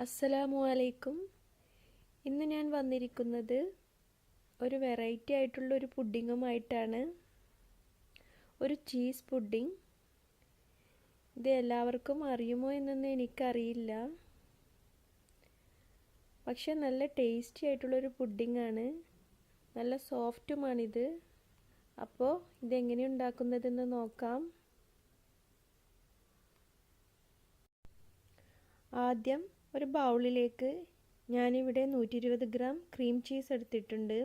അസ്സലാമു അലൈക്കും. ഇന്ന് ഞാൻ വന്നിരിക്കുന്നത് ഒരു വെറൈറ്റി ആയിട്ടുള്ള ഒരു പുഡിങ്ങുമായിട്ടാണ്. ഒരു ചീസ് പുഡിംഗ്. ഇത് എല്ലാവർക്കും അറിയുമോ എന്നൊന്നും എനിക്കറിയില്ല. പക്ഷെ നല്ല ടേസ്റ്റി ആയിട്ടുള്ളൊരു പുഡിങ്ങാണ്. നല്ല സോഫ്റ്റുമാണിത്. അപ്പോൾ ഇതെങ്ങനെ ഉണ്ടാക്കുന്നതെന്ന് നോക്കാം. ആദ്യം ഒരു ബൗളിലേക്ക് ഞാനിവിടെ 120 ഗ്രാം ക്രീം ചീസ് എടുത്തിട്ടുണ്ട്.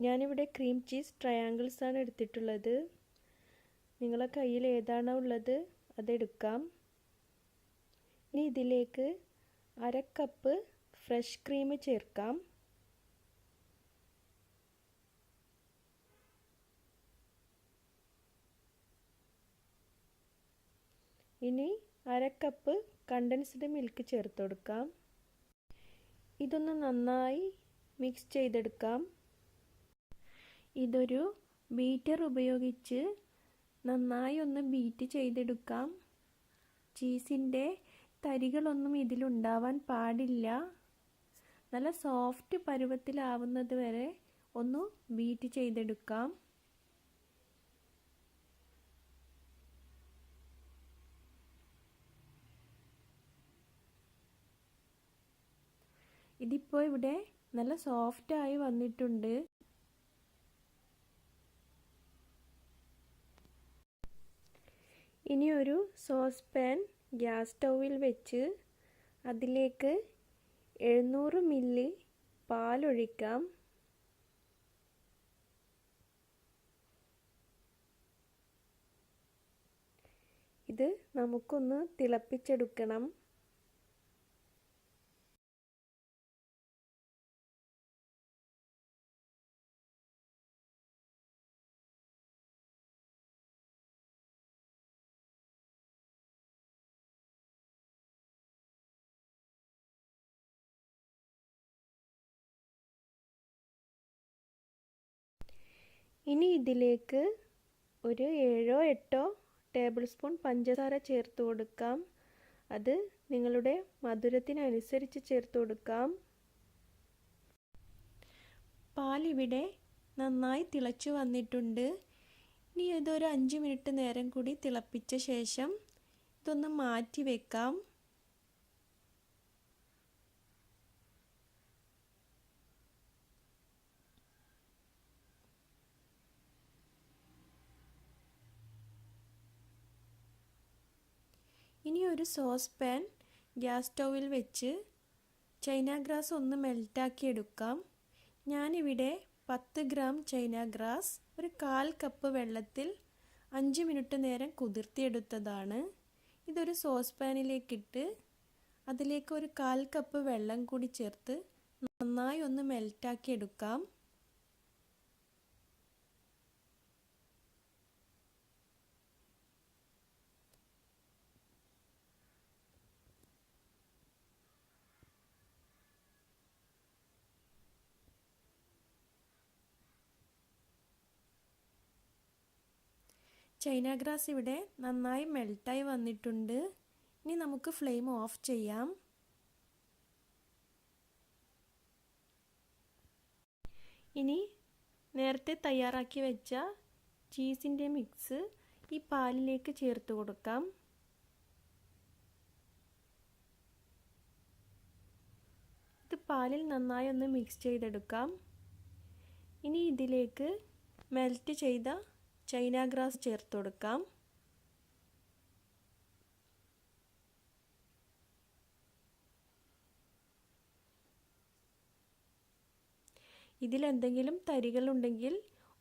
ഞാനിവിടെ ക്രീം ചീസ് ട്രയാങ്കിൾസ് ആണ് എടുത്തിട്ടുള്ളത്. നിങ്ങളുടെ കയ്യിൽ ഏതാണോ ഉള്ളത് അതെടുക്കാം. ഇനി ഇതിലേക്ക് 1/2 കപ്പ് ഫ്രഷ് ക്രീം ചേർക്കാം. ഇനി 1/2 കപ്പ് കണ്ടൻസ്ഡ് മിൽക്ക് ചേർത്ത് കൊടുക്കാം. ഇതൊന്ന് നന്നായി മിക്സ് ചെയ്തെടുക്കാം. ഇതൊരു ബീറ്റർ ഉപയോഗിച്ച് നന്നായി ഒന്ന് ബീറ്റ് ചെയ്തെടുക്കാം. ചീസിൻ്റെ തരികളൊന്നും ഇതിലുണ്ടാവാൻ പാടില്ല. നല്ല സോഫ്റ്റ് പരുവത്തിലാവുന്നത് വരെ ഒന്ന് ബീറ്റ് ചെയ്തെടുക്കാം. ഇതിപ്പോൾ ഇവിടെ നല്ല സോഫ്റ്റായി വന്നിട്ടുണ്ട്. ഇനി ഒരു സോസ് പാൻ ഗ്യാസ് സ്റ്റൗവിൽ വെച്ച് അതിലേക്ക് 700 മില്ലി പാലൊഴിക്കാം. ഇത് നമുക്കൊന്ന് തിളപ്പിച്ചെടുക്കണം. ഇനി ഇതിലേക്ക് ഒരു 7-8 ടേബിൾ സ്പൂൺ പഞ്ചസാര ചേർത്ത് കൊടുക്കാം. അത് നിങ്ങളുടെ മധുരത്തിനനുസരിച്ച് ചേർത്ത് കൊടുക്കാം. പാലിവിടെ നന്നായി തിളച്ചു വന്നിട്ടുണ്ട്. ഇനി ഇതൊരു 5 മിനിറ്റ് നേരം കൂടി തിളപ്പിച്ച ശേഷം ഇതൊന്ന് മാറ്റി വെക്കാം. ഇനി ഒരു സോസ് പാൻ ഗ്യാസ് സ്റ്റൗവിൽ വെച്ച് ചൈനാഗ്രാസ് ഒന്ന് മെൽറ്റാക്കി എടുക്കാം. ഞാനിവിടെ 10 ഗ്രാം ചൈനാഗ്രാസ് ഒരു 1/4 കപ്പ് വെള്ളത്തിൽ 5 മിനിറ്റ് നേരം കുതിർത്തിയെടുത്തതാണ്. ഇതൊരു സോസ് പാനിലേക്കിട്ട് അതിലേക്ക് ഒരു 1/4 കപ്പ് വെള്ളം കൂടി ചേർത്ത് നന്നായി ഒന്ന് മെൽറ്റാക്കി എടുക്കാം. ചൈനാഗ്രാസ് ഇവിടെ നന്നായി മെൽറ്റായി വന്നിട്ടുണ്ട്. ഇനി നമുക്ക് ഫ്ലെയിം ഓഫ് ചെയ്യാം. ഇനി നേരത്തെ തയ്യാറാക്കി വെച്ച ചീസിൻ്റെ മിക്സ് ഈ പാലിലേക്ക് ചേർത്ത് കൊടുക്കാം. ഇത് പാലിൽ നന്നായി ഒന്ന് മിക്സ് ചെയ്തെടുക്കാം. ഇനി ഇതിലേക്ക് മെൽറ്റ് ചെയ്ത ചൈനാഗ്രാസ് ചേർത്ത് കൊടുക്കാം. ഇതിലെന്തെങ്കിലും തരികളുണ്ടെങ്കിൽ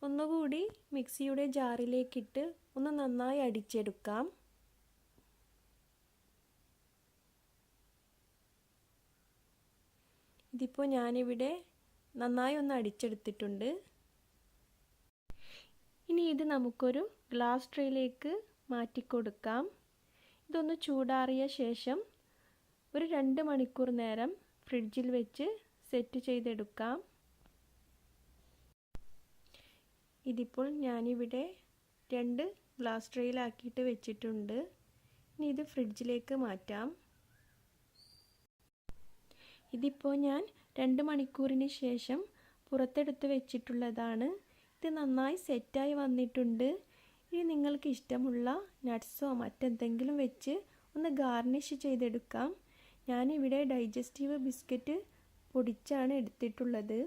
ഒന്നുകൂടി മിക്സിയുടെ ജാറിലേക്കിട്ട് ഒന്ന് നന്നായി അടിച്ചെടുക്കാം. ഇതിപ്പോൾ ഞാനിവിടെ നന്നായി ഒന്ന് അടിച്ചെടുത്തിട്ടുണ്ട്. ഇനി ഇത് നമുക്കൊരു ഗ്ലാസ് ട്രേയിലേക്ക് മാറ്റിക്കൊടുക്കാം. ഇതൊന്ന് ചൂടാറിയ ശേഷം ഒരു 2 മണിക്കൂർ നേരം ഫ്രിഡ്ജിൽ വെച്ച് സെറ്റ് ചെയ്തെടുക്കാം. ഇതിപ്പോൾ ഞാനിവിടെ 2 ഗ്ലാസ് ട്രേയിലാക്കിയിട്ട് വെച്ചിട്ടുണ്ട്. ഇനി ഇത് ഫ്രിഡ്ജിലേക്ക് മാറ്റാം. ഇതിപ്പോൾ ഞാൻ 2 മണിക്കൂറിന് ശേഷം പുറത്തെടുത്ത് വെച്ചിട്ടുള്ളതാണ്. ഇത് നന്നായി സെറ്റായി വന്നിട്ടുണ്ട്. ഇനി നിങ്ങൾക്ക് ഇഷ്ടമുള്ള നട്ട്സോ മറ്റെന്തെങ്കിലും വെച്ച് ഒന്ന് ഗാർണിഷ് ചെയ്തെടുക്കാം. ഞാനിവിടെ ഡൈജസ്റ്റീവ് ബിസ്ക്കറ്റ് പൊടിച്ചാണ് എടുത്തിട്ടുള്ളത്.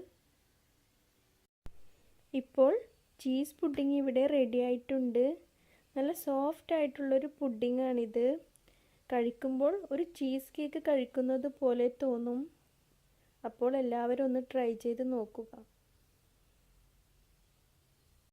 ഇപ്പോൾ ചീസ് പുഡിംഗ് ഇവിടെ റെഡി ആയിട്ടുണ്ട്. നല്ല സോഫ്റ്റ് ആയിട്ടുള്ളൊരു പുഡിംഗാണിത്. കഴിക്കുമ്പോൾ ഒരു ചീസ് കേക്ക് കഴിക്കുന്നത് പോലെ തോന്നും. അപ്പോൾ എല്ലാവരും ഒന്ന് ട്രൈ ചെയ്ത് നോക്കുക.